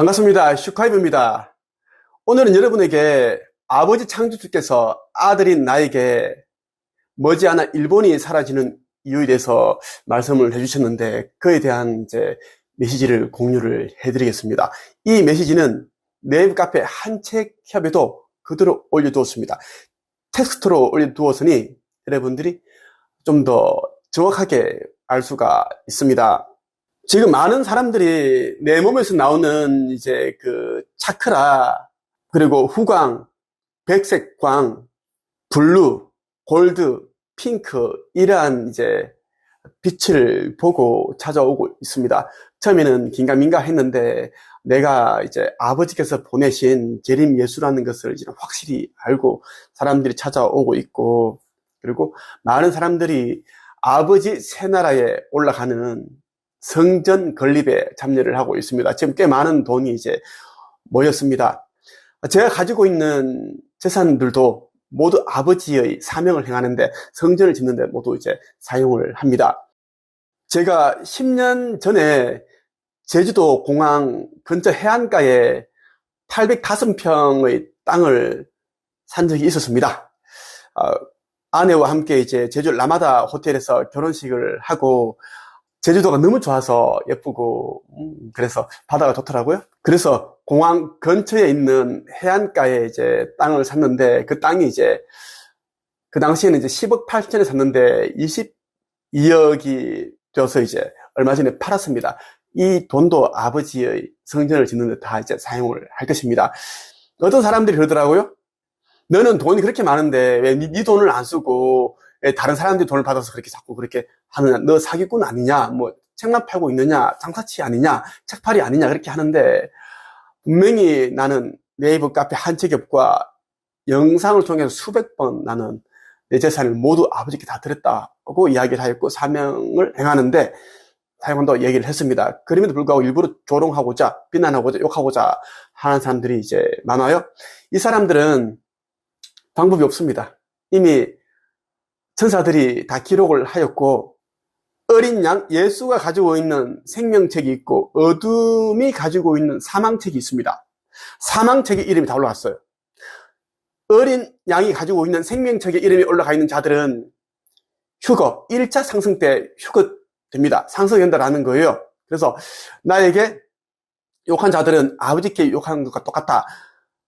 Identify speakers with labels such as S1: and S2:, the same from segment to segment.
S1: 반갑습니다. 슈카이브입니다. 오늘은 여러분에게 아버지 창조주께서 아들인 나에게 머지않아 일본이 사라지는 이유에 대해서 말씀을 해주셨는데, 그에 대한 메시지를 공유를 해드리겠습니다. 이 메시지는 네이버 카페 한책협에도 그대로 올려두었습니다. 텍스트로 올려두었으니 여러분들이 좀 더 정확하게 알 수가 있습니다. 지금 많은 사람들이 내 몸에서 나오는 그 차크라, 그리고 후광, 백색광, 블루, 골드, 핑크, 이러한 빛을 보고 찾아오고 있습니다. 처음에는 긴가민가 했는데, 내가 아버지께서 보내신 재림 예수라는 것을 이제 확실히 알고 사람들이 찾아오고 있고, 그리고 많은 사람들이 아버지 새나라에 올라가는 성전 건립에 참여를 하고 있습니다. 지금 꽤 많은 돈이 모였습니다. 제가 가지고 있는 재산들도 모두 아버지의 사명을 행하는데, 성전을 짓는데 모두 사용을 합니다. 제가 10년 전에 제주도 공항 근처 해안가에 805평의 땅을 산 적이 있었습니다. 아내와 함께 제주 라마다 호텔에서 결혼식을 하고, 제주도가 너무 좋아서 예쁘고 그래서 바다가 좋더라고요. 그래서 공항 근처에 있는 해안가에 땅을 샀는데, 그 땅이 그 당시에는 10억 8천에 샀는데 22억이 돼서 얼마 전에 팔았습니다. 이 돈도 아버지의 성전을 짓는 데 다 사용을 할 것입니다. 어떤 사람들이 그러더라고요. 너는 돈이 그렇게 많은데 왜 네 돈을 안 쓰고 다른 사람들이 돈을 받아서 그렇게 자꾸 그렇게 하느냐, 너 사기꾼 아니냐, 뭐 책만 팔고 있느냐, 장사치 아니냐, 책팔이 아니냐, 그렇게 하는데, 분명히 나는 네이버 카페 한책협과 영상을 통해서 수백 번 나는 내 재산을 모두 아버지께 다 드렸다고 이야기를 하였고, 사명을 행하는데 사용한다고 얘기를 했습니다. 그럼에도 불구하고 일부러 조롱하고자, 비난하고자, 욕하고자 하는 사람들이 많아요. 이 사람들은 방법이 없습니다. 이미 천사들이 다 기록을 하였고, 어린 양 예수가 가지고 있는 생명책이 있고 어둠이 가지고 있는 사망책이 있습니다. 사망책의 이름이 다 올라갔어요. 어린 양이 가지고 있는 생명책의 이름이 올라가 있는 자들은 휴거, 1차 상승 때 휴거됩니다. 상승된다라는 거예요. 그래서 나에게 욕한 자들은 아버지께 욕하는 것과 똑같다.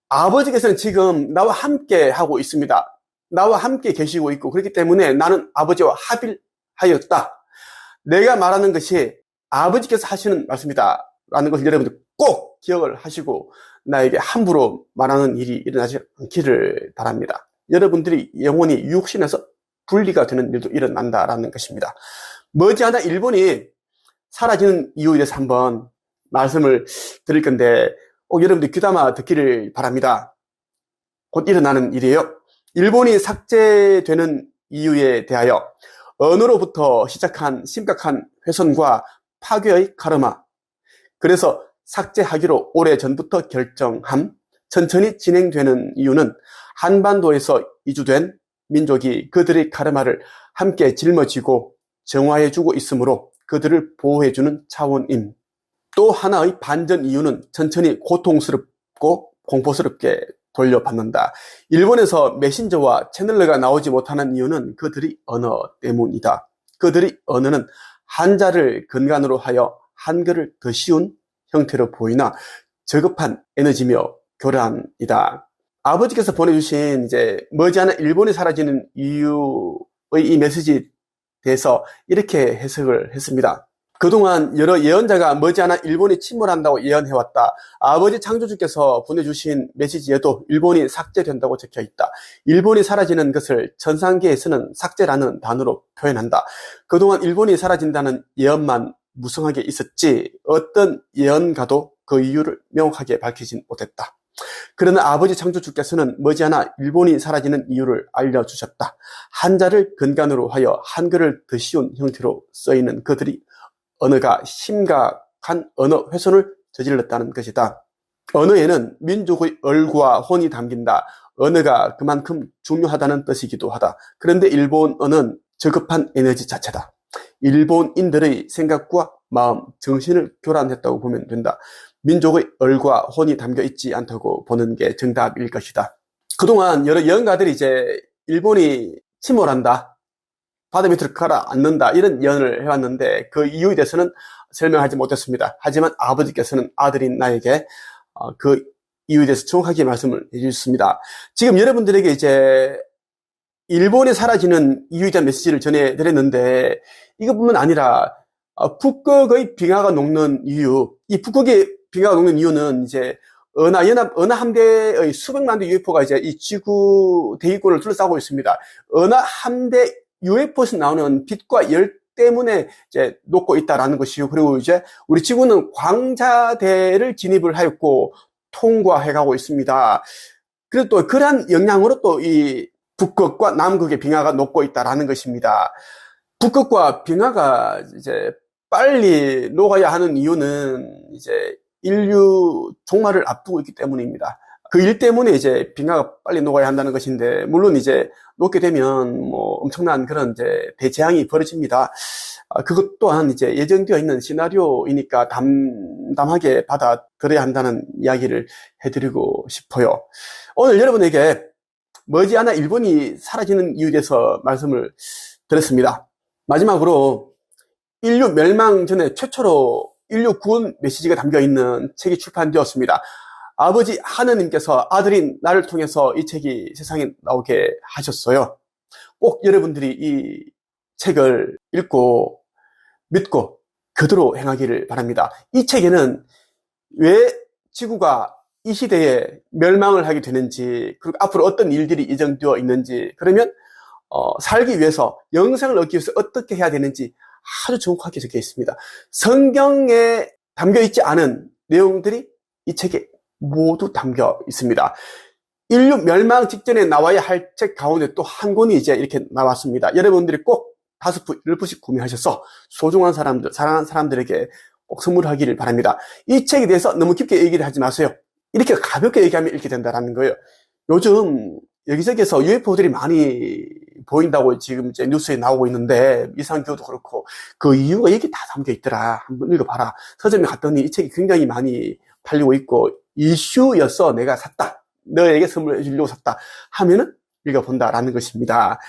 S1: 아버지께서는 지금 나와 함께 하고 있습니다. 나와 함께 계시고 있고, 그렇기 때문에 나는 아버지와 합일하였다. 내가 말하는 것이 아버지께서 하시는 말씀이다 라는 것을 여러분들 꼭 기억을 하시고 나에게 함부로 말하는 일이 일어나지 않기를 바랍니다. 여러분들이 영혼이 육신에서 분리가 되는 일도 일어난다라는 것입니다. 머지않아 일본이 사라지는 이유에 대해서 한번 말씀을 드릴 건데, 꼭 여러분들 귀담아 듣기를 바랍니다. 곧 일어나는 일이에요. 일본이 삭제되는 이유에 대하여 언어로부터 시작한 심각한 훼손과 파괴의 카르마, 그래서 삭제하기로 오래전부터 결정함, 천천히 진행되는 이유는 한반도에서 이주된 민족이 그들의 카르마를 함께 짊어지고 정화해주고 있으므로 그들을 보호해주는 차원임. 또 하나의 반전 이유는 천천히 고통스럽고 공포스럽게 돌려받는다. 일본에서 메신저와 채널러가 나오지 못하는 이유는 그들의 언어 때문이다. 그들의 언어는 한자를 근간으로 하여 한글을 더 쉬운 형태로 보이나 저급한 에너지며 교란이다. 아버지께서 보내주신 머지않아 일본이 사라지는 이유의 이 메시지에 대해서 이렇게 해석을 했습니다. 그동안 여러 예언자가 머지않아 일본이 침몰한다고 예언해왔다. 아버지 창조주께서 보내주신 메시지에도 일본이 삭제된다고 적혀있다. 일본이 사라지는 것을 천상계에서는 삭제라는 단어로 표현한다. 그동안 일본이 사라진다는 예언만 무성하게 있었지 어떤 예언가도 그 이유를 명확하게 밝히진 못했다. 그러나 아버지 창조주께서는 머지않아 일본이 사라지는 이유를 알려주셨다. 한자를 근간으로 하여 한글을 더 쉬운 형태로 써있는 그들이 언어가 심각한 언어 훼손을 저질렀다는 것이다. 언어에는 민족의 얼과 혼이 담긴다. 언어가 그만큼 중요하다는 뜻이기도 하다. 그런데 일본어는 저급한 에너지 자체다. 일본인들의 생각과 마음, 정신을 교란했다고 보면 된다. 민족의 얼과 혼이 담겨 있지 않다고 보는 게 정답일 것이다. 그동안 여러 예언가들이 이제 일본이 침몰한다, 바다 밑으로 가라앉는다, 이런 예언을 해왔는데 그 이유에 대해서는 설명하지 못했습니다. 하지만 아버지께서는 아들인 나에게 그 이유에 대해서 정확하게 말씀을 해주셨습니다. 지금 여러분들에게 이제 일본이 사라지는 이유에 대한 메시지를 전해드렸는데, 이것뿐만 아니라 북극의 빙하가 녹는 이유, 이 북극의 빙하가 녹는 이유는 이제 은하 함대의 수백만 대 UFO가 이제 이 지구 대기권을 둘러싸고 있습니다. 은하 함대 UFO에서 나오는 빛과 열 때문에 이제 녹고 있다라는 것이고, 그리고 이제 우리 지구는 광자대를 진입을 하였고 통과해가고 있습니다. 그리고 또 그러한 영향으로 또 이 북극과 남극의 빙하가 녹고 있다라는 것입니다. 북극과 빙하가 이제 빨리 녹아야 하는 이유는 이제 인류 종말을 앞두고 있기 때문입니다. 그 일 때문에 이제 빙하가 빨리 녹아야 한다는 것인데, 물론 이제 녹게 되면 뭐 엄청난 그런 이제 대재앙이 벌어집니다. 그것 또한 이제 예정되어 있는 시나리오이니까 담담하게 받아들여야 한다는 이야기를 해드리고 싶어요. 오늘 여러분에게 머지않아 일본이 사라지는 이유에 대해서 말씀을 드렸습니다. 마지막으로 인류 멸망 전에 최초로 인류 구원 메시지가 담겨있는 책이 출판되었습니다. 아버지 하느님께서 아들인 나를 통해서 이 책이 세상에 나오게 하셨어요. 꼭 여러분들이 이 책을 읽고 믿고 그대로 행하기를 바랍니다. 이 책에는 왜 지구가 이 시대에 멸망을 하게 되는지, 그리고 앞으로 어떤 일들이 예정되어 있는지, 그러면 살기 위해서, 영생을 얻기 위해서 어떻게 해야 되는지 아주 정확하게 적혀 있습니다. 성경에 담겨 있지 않은 내용들이 이 책에 모두 담겨 있습니다. 인류 멸망 직전에 나와야 할 책 가운데 또 한 권이 이제 이렇게 나왔습니다. 여러분들이 꼭 5부, 10부씩 구매하셔서 소중한 사람들, 사랑하는 사람들에게 꼭 선물하기를 바랍니다. 이 책에 대해서 너무 깊게 얘기를 하지 마세요. 이렇게 가볍게 얘기하면 읽게 된다는 거예요. 요즘 여기저기서 UFO들이 많이 보인다고 지금 이제 뉴스에 나오고 있는데, 이상기후도 그렇고 그 이유가 여기 다 담겨 있더라. 한번 읽어봐라. 서점에 갔더니 이 책이 굉장히 많이 팔리고 있고 이슈였어. 내가 샀다, 너에게 선물해 주려고 샀다 하면은 읽어본다라는 것입니다.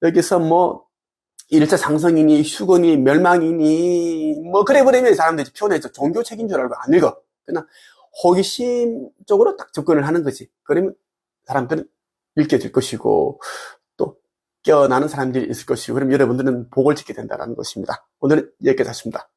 S1: 여기서 뭐 1차 상승이니 휴거니 멸망이니 뭐 그래 버리면 사람들이 표현해서 종교책인 줄 알고 안 읽어. 그냥 호기심적으로 딱 접근을 하는 거지. 그러면 사람들은 읽게 될 것이고 또 깨어나는 사람들이 있을 것이고, 그럼 여러분들은 복을 짓게 된다는 것입니다. 오늘은 여기까지 하겠습니다.